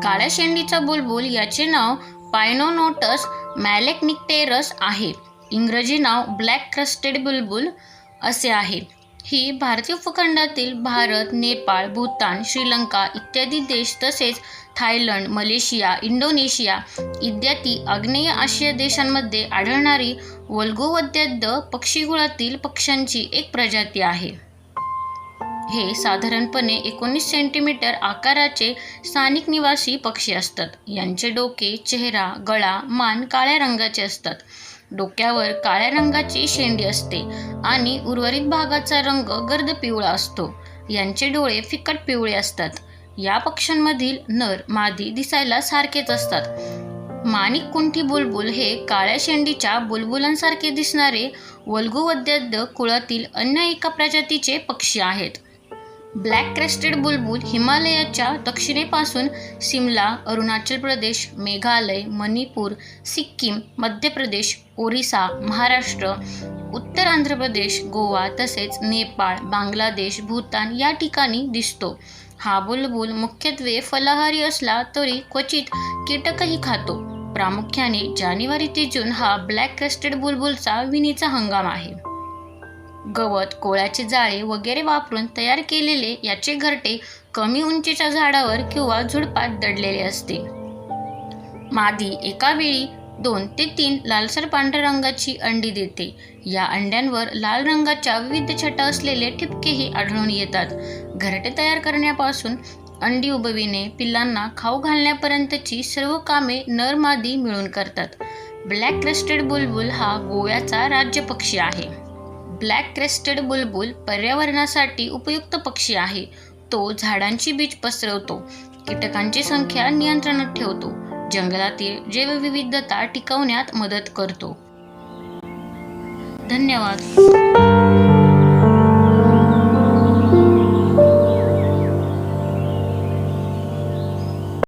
काळ्या शेंडीचा बुलबुल याचे नाव पायनोनोटस मॅलेकनिक्टेरस आहे. इंग्रजी नाव ब्लॅक क्रेस्टेड बुलबुल असे आहे. ही भारतीय उपखंडातील भारत, नेपाळ, भूतान, श्रीलंका इत्यादी देश तसेच थायलंड, मलेशिया, इंडोनेशिया इत्यादी आग्नेय आशिया देशांमध्ये आढळणारी वल्गोवद्याद्य पक्षीकुळातील पक्ष्यांची एक प्रजाती आहे. हे साधारणपणे 19 सेंटीमीटर आकाराचे स्थानिक निवासी पक्षी असतात. यांचे डोके, चेहरा, गळा, मान काळ्या रंगाचे असतात. डोक्यावर काळ्या रंगाची शेंडी असते आणि उर्वरित भागाचा रंग गर्द पिवळा असतो. यांचे डोळे फिकट पिवळे असतात. या पक्ष्यांमधील नर मादी दिसायला सारखेच असतात. माणिककुंठी बुलबुल हे काळ्या शेंडीच्या बुलबुलांसारखे दिसणारे वल्गोवद्याद्य कुळातील अन्य एका प्रजातीचे पक्षी आहेत. ब्लॅक क्रेस्टेड बुलबुल हिमालयाच्या दक्षिणेपासून सिमला, अरुणाचल प्रदेश, मेघालय, मणिपूर, सिक्कीम, मध्य प्रदेश, ओरिसा, महाराष्ट्र, उत्तर आंध्र प्रदेश, गोवा तसेच नेपाळ, बांगलादेश, भूतान या ठिकाणी दिसतो. हा बुलबुल मुख्यत्वे फलाहारी असला तरी क्वचित कीटकही खातो. प्रामुख्याने जानेवारी ते जून हा ब्लॅक क्रेस्टेड बुलबुलचा विणीचा हंगाम आहे. गवत, कोळ्याचे जाळे वगैरे वापरून तयार केलेले याचे घरटे कमी उंचीच्या झाडावर किंवा झुडपात दडलेले असते. मादी एका वेळी 2 ते 3 लालसर पांढऱ्या रंगाची अंडी देते. या अंड्यांवर लाल रंगाच्या विविध छटा असलेले ठिपकेही आढळून येतात. घरटे तयार करण्यापासून अंडी उबविणे, पिल्लांना खाऊ घालण्यापर्यंतची सर्व कामे नर मादी मिळून करतात. ब्लॅक क्रेस्टेड बुलबुल हा गोव्याचा राज्य पक्षी आहे. ब्लॅक क्रेस्टेड बुलबुल पर्यावरणासाठी उपयुक्त पक्षी आहे. तो झाडांची बीज पसरवतो, कीटकांची संख्या नियंत्रणात ठेवतो, जंगलातील जैवविविधता टिकवण्यात मदत करतो. धन्यवाद.